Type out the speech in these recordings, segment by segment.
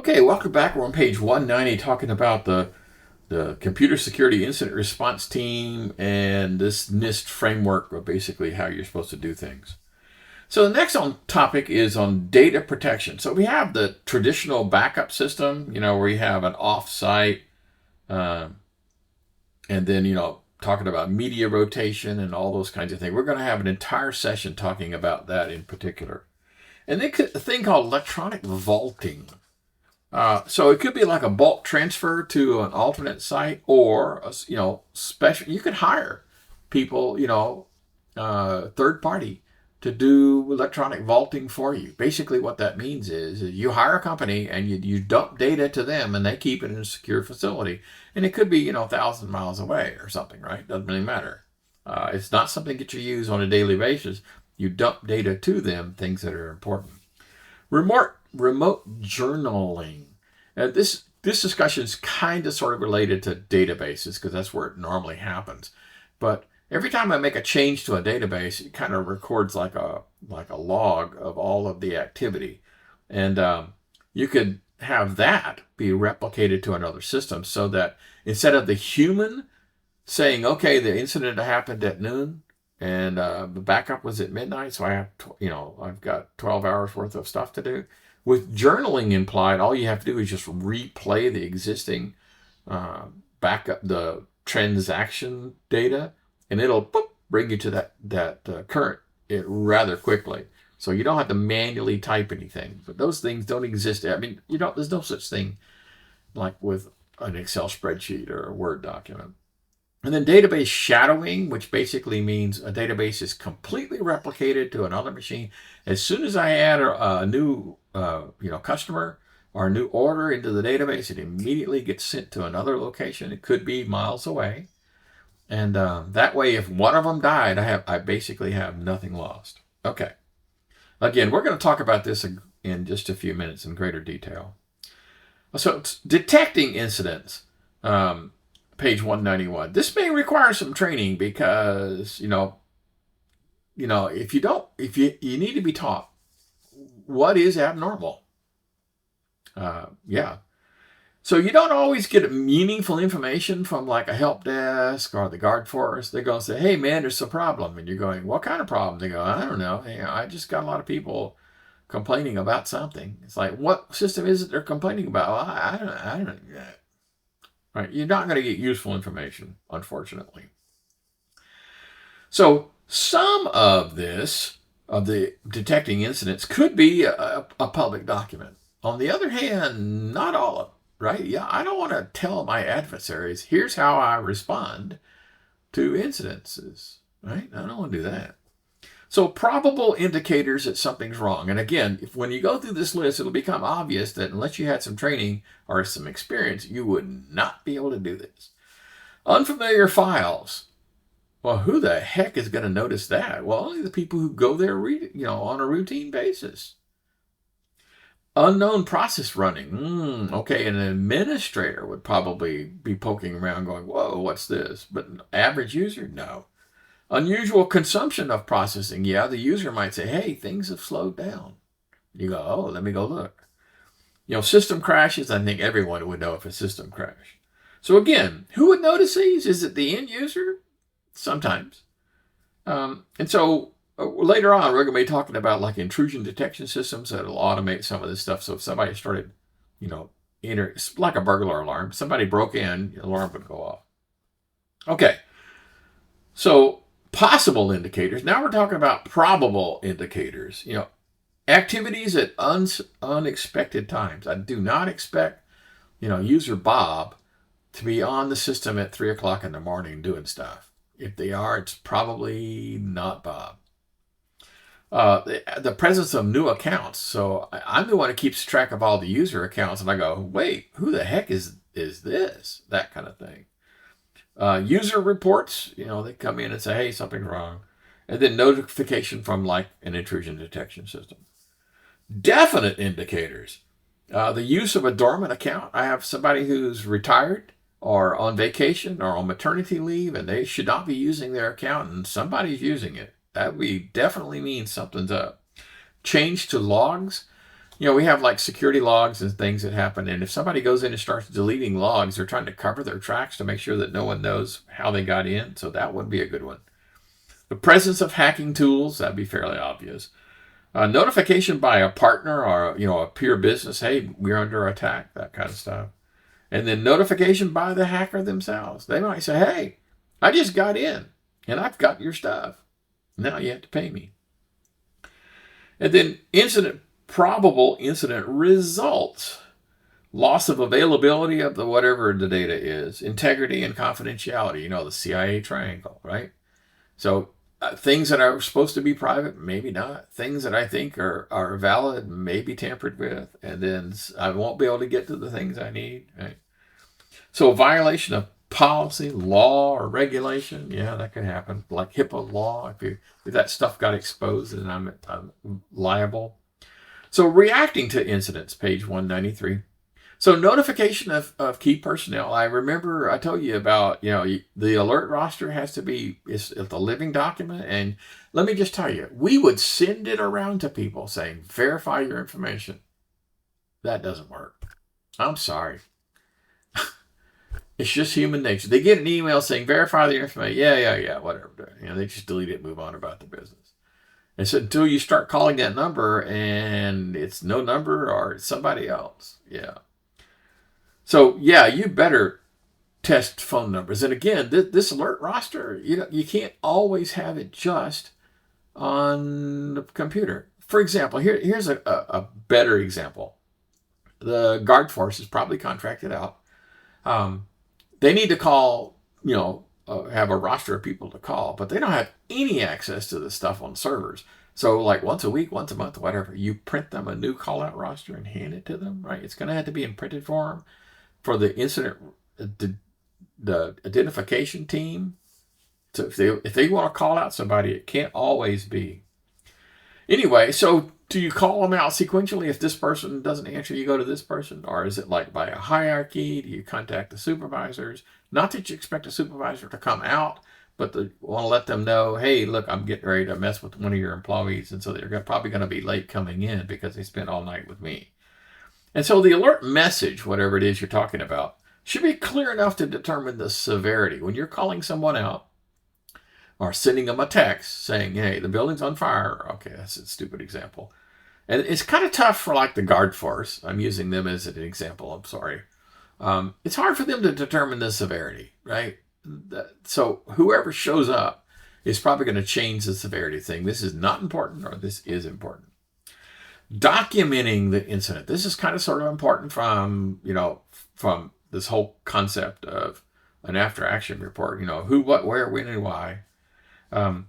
Okay, welcome back. We're on page 190 talking about the Computer Security Incident Response Team and this NIST framework of basically how you're supposed to do things. So the next topic is on data protection. So we have the traditional backup system, where you have an off-site, and then, talking about media rotation and all those kinds of things. We're going to have an entire session talking about that in particular. And then a thing called electronic vaulting. So it could be like a bulk transfer to an alternate site, or special. You could hire people, third party, to do electronic vaulting for you. Basically, what that means is you hire a company and you dump data to them, and they keep it in a secure facility. And it could be 1,000 miles away or something, right? Doesn't really matter. It's not something that you use on a daily basis. You dump data to them, things that are important. Remote journaling. This discussion is kind of sort of related to databases because that's where it normally happens. But every time I make a change to a database, it kind of records like a log of all of the activity. And you could have that be replicated to another system so that instead of the human saying, okay, the incident happened at noon, and the backup was at midnight, so I have, I've got 12 hours worth of stuff to do. With journaling implied, all you have to do is just replay the existing backup, the transaction data, and it'll bring you to that current rather quickly. So you don't have to manually type anything. But those things don't exist. I mean, there's no such thing like with an Excel spreadsheet or a Word document. And then database shadowing, which basically means a database is completely replicated to another machine. As soon as I add a new customer or a new order into the database, it immediately gets sent to another location. It could be miles away. And that way, if one of them died, I basically have nothing lost. Okay. Again, we're going to talk about this in just a few minutes in greater detail. So detecting incidents. Page 191. This may require some training because, you need to be taught what is abnormal. So you don't always get meaningful information from like a help desk or the guard force. They go say, hey man, there's a problem. And you're going, what kind of problem? They go, I don't know. I just got a lot of people complaining about something. It's like, what system is it they're complaining about? Well, I don't know. Right, you're not going to get useful information, unfortunately. So some of the detecting incidents, could be a public document. On the other hand, not all of it, right? Yeah, I don't want to tell my adversaries, here's how I respond to incidences, right? I don't want to do that. So probable indicators that something's wrong. And again, when you go through this list, it'll become obvious that unless you had some training or some experience, you would not be able to do this. Unfamiliar files. Well, who the heck is going to notice that? Well, only the people who go there, on a routine basis. Unknown process running. Okay, an administrator would probably be poking around going, whoa, what's this? But an average user, no. Unusual consumption of processing. Yeah, the user might say, hey, things have slowed down. You go, oh, let me go look. System crashes. I think everyone would know if a system crash. So again, who would notice these? Is it the end user? Sometimes. And so later on, we're going to be talking about like intrusion detection systems that'll automate some of this stuff. So if somebody started, like a burglar alarm, somebody broke in, the alarm would go off. Okay. So possible indicators. Now we're talking about probable indicators. Activities at unexpected times. I do not expect, user Bob to be on the system at 3 o'clock in the morning doing stuff. If they are, it's probably not Bob. The presence of new accounts. So I'm the one who keeps track of all the user accounts, and I go, wait, who the heck is this? That kind of thing. User reports, they come in and say, hey, something's wrong. And then notification from like an intrusion detection system. Definite indicators. The use of a dormant account. I have somebody who's retired or on vacation or on maternity leave, and they should not be using their account, and somebody's using it. That definitely means something's up. Change to logs. we have like security logs and things that happen. And if somebody goes in and starts deleting logs, they're trying to cover their tracks to make sure that no one knows how they got in. So that would be a good one. The presence of hacking tools, that'd be fairly obvious. Notification by a partner or, a peer business, hey, we're under attack, that kind of stuff. And then notification by the hacker themselves. They might say, hey, I just got in and I've got your stuff. Now you have to pay me. And then probable incident results. Loss of availability of whatever the data is. Integrity and confidentiality. The CIA triangle, right? So things that are supposed to be private, maybe not. Things that I think are valid, may be tampered with. And then I won't be able to get to the things I need, right? So violation of policy, law, or regulation, yeah, that could happen. Like HIPAA law, if that stuff got exposed, then I'm liable. So reacting to incidents, page 193. So notification of key personnel. I remember I told you about, the alert roster has to be, it's a living document. And let me just tell you, we would send it around to people saying, verify your information. That doesn't work. I'm sorry. It's just human nature. They get an email saying, verify the information. Yeah, whatever. They just delete it, move on about the business. And so until you start calling that number and it's no number or it's somebody else. Yeah. So, yeah, you better test phone numbers. And again, this alert roster, you can't always have it just on the computer. For example, here's a better example. The guard force is probably contracted out. They need to call, have a roster of people to call, but they don't have any access to the stuff on servers. So like once a week, once a month, whatever, you print them a new call out roster and hand it to them, right? It's going to have to be in printed form for the incident, the identification team. So if they want to call out somebody, it can't always be. Anyway, so do you call them out sequentially? If this person doesn't answer, you go to this person? Or is it like by a hierarchy? Do you contact the supervisors? Not that you expect a supervisor to come out, but you want to let them know, hey, look, I'm getting ready to mess with one of your employees. And so they're probably going to be late coming in because they spent all night with me. And so the alert message, whatever it is you're talking about, should be clear enough to determine the severity. When you're calling someone out, or sending them a text saying, hey, the building's on fire. Okay, that's a stupid example. And it's kind of tough for like the guard force. I'm using them as an example. I'm sorry. It's hard for them to determine the severity, right? So whoever shows up is probably going to change the severity thing. This is not important or this is important. Documenting the incident. This is kind of sort of important from this whole concept of an after action report. Who, what, where, when, and why. And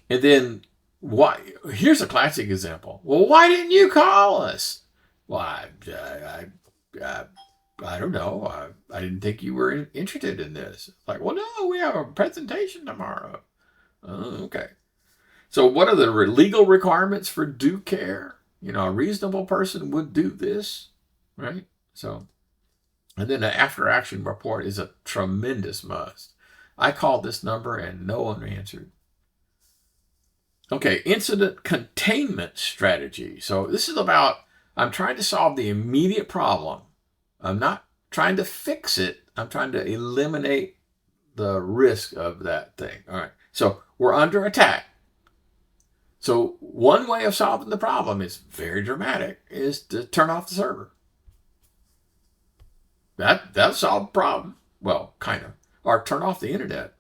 then why? Here's a classic example. Well, why didn't you call us? Well, I don't know. I didn't think you were interested in this. Like, well, no, we have a presentation tomorrow. Oh, okay. So what are the legal requirements for due care? A reasonable person would do this, right? So, and then the after action report is a tremendous must. I called this number and no one answered. Okay, incident containment strategy. So this is about, I'm trying to solve the immediate problem. I'm not trying to fix it. I'm trying to eliminate the risk of that thing. All right, so we're under attack. So one way of solving the problem is very dramatic, is to turn off the server. That'll solve the problem. Well, kind of. Or turn off the internet.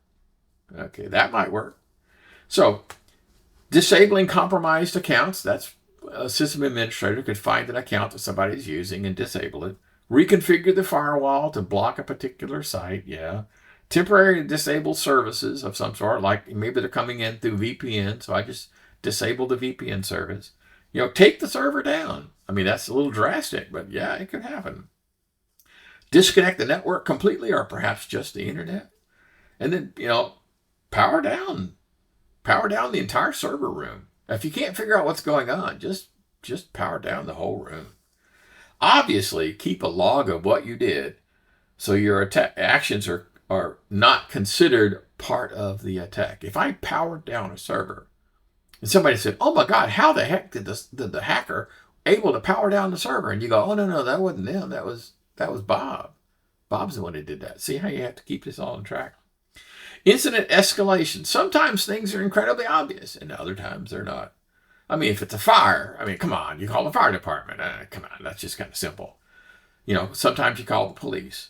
Okay, that might work. So disabling compromised accounts, that's a system administrator could find an account that somebody's using and disable it. Reconfigure the firewall to block a particular site, yeah. Temporarily disable services of some sort, like maybe they're coming in through VPN, so I just disable the VPN service. Take the server down. I mean, that's a little drastic, but yeah, it could happen. Disconnect the network completely, or perhaps just the internet. And then, power down the entire server room. If you can't figure out what's going on, just power down the whole room. Obviously, keep a log of what you did so your actions are not considered part of the attack. If I powered down a server and somebody said, oh my God, how the heck did the hacker able to power down the server. And you go, oh, no, that wasn't them. That was Bob. Bob's the one who did that. See how you have to keep this all on track? Incident escalation. Sometimes things are incredibly obvious, and other times they're not. I mean, if it's a fire, I mean, come on, you call the fire department. Come on, that's just kind of simple. Sometimes you call the police.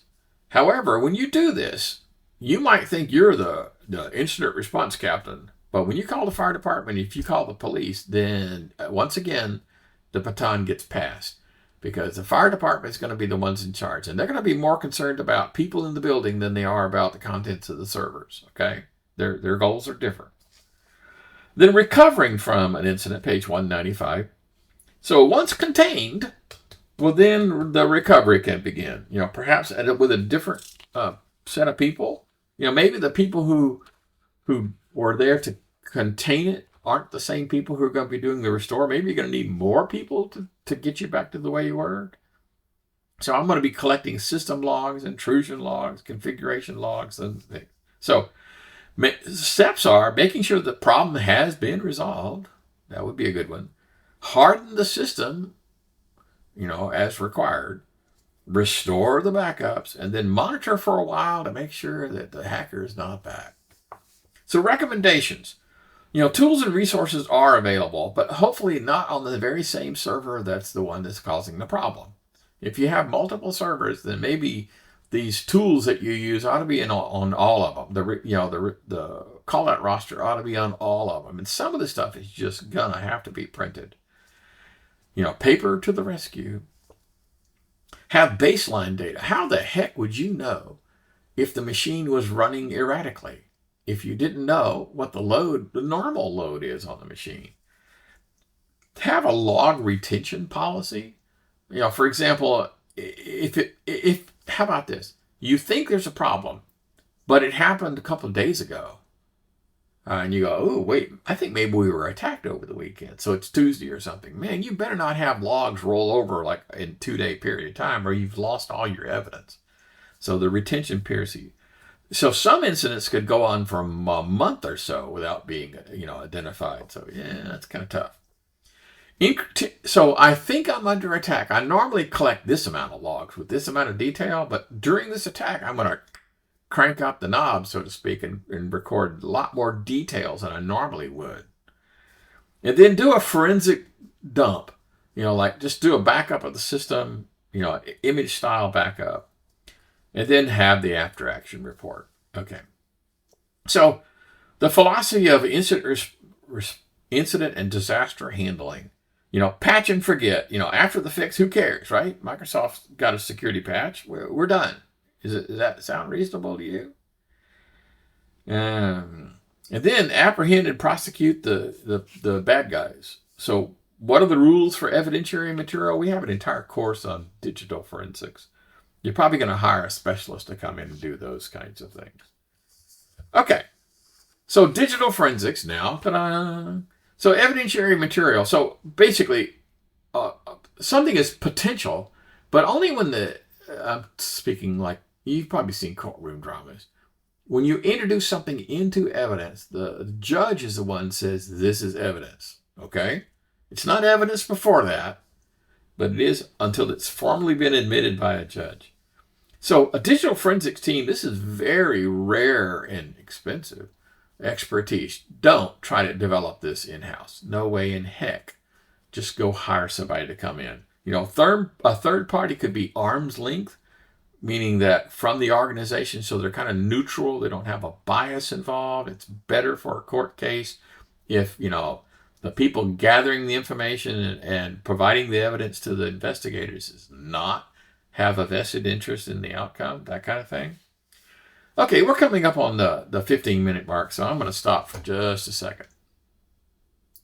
However, when you do this, you might think you're the incident response captain. But when you call the fire department, if you call the police, then once again, the baton gets passed. Because the fire department is going to be the ones in charge. And they're going to be more concerned about people in the building than they are about the contents of the servers. Okay? Their goals are different. Then recovering from an incident, page 195. So once contained, well, then the recovery can begin. Perhaps with a different set of people. Maybe the people who were there to contain it aren't the same people who are going to be doing the restore. Maybe you're going to need more people to get you back to the way you were. So I'm going to be collecting system logs, intrusion logs, configuration logs, and things. So steps are making sure the problem has been resolved. That would be a good one. Harden the system, as required. Restore the backups, and then monitor for a while to make sure that the hacker is not back. So recommendations. Tools and resources are available, but hopefully not on the very same server that's the one that's causing the problem. If you have multiple servers, then maybe these tools that you use ought to be on all of them. The call-out roster ought to be on all of them. And some of the stuff is just going to have to be printed. Paper to the rescue. Have baseline data. How the heck would you know if the machine was running erratically? If you didn't know what the normal load is on the machine. Have a log retention policy. For example, how about this? You think there's a problem, but it happened a couple of days ago. And you go, oh, wait, I think maybe we were attacked over the weekend. So it's Tuesday or something. Man, you better not have logs roll over like in a 2-day period of time or you've lost all your evidence. So the retention period. So some incidents could go on for a month or so without being, identified. So yeah, that's kind of tough. So I think I'm under attack. I normally collect this amount of logs with this amount of detail, but during this attack, I'm going to crank up the knob, so to speak, and record a lot more details than I normally would. And then do a forensic dump. Just do a backup of the system, image style backup. And then have the after action report. Okay. So the philosophy of incident and disaster handling. Patch and forget. After the fix, who cares, right? Microsoft's got a security patch. We're done. Does that sound reasonable to you? And then apprehend and prosecute the bad guys. So what are the rules for evidentiary material? We have an entire course on digital forensics. You're probably going to hire a specialist to come in and do those kinds of things. Okay. So digital forensics now. Ta-da! So evidentiary material. So basically, something is potential, but only when I'm speaking like, you've probably seen courtroom dramas. When you introduce something into evidence, the judge is the one who says, this is evidence. Okay? It's not evidence before that, but it is until it's formally been admitted by a judge. So a digital forensics team, this is very rare and expensive expertise. Don't try to develop this in-house. No way in heck. Just go hire somebody to come in. A third party could be arm's length, meaning that from the organization, so they're kind of neutral. They don't have a bias involved. It's better for a court case if, the people gathering the information and providing the evidence to the investigators is not have a vested interest in the outcome, that kind of thing. Okay, we're coming up on the 15-minute mark, so I'm going to stop for just a second.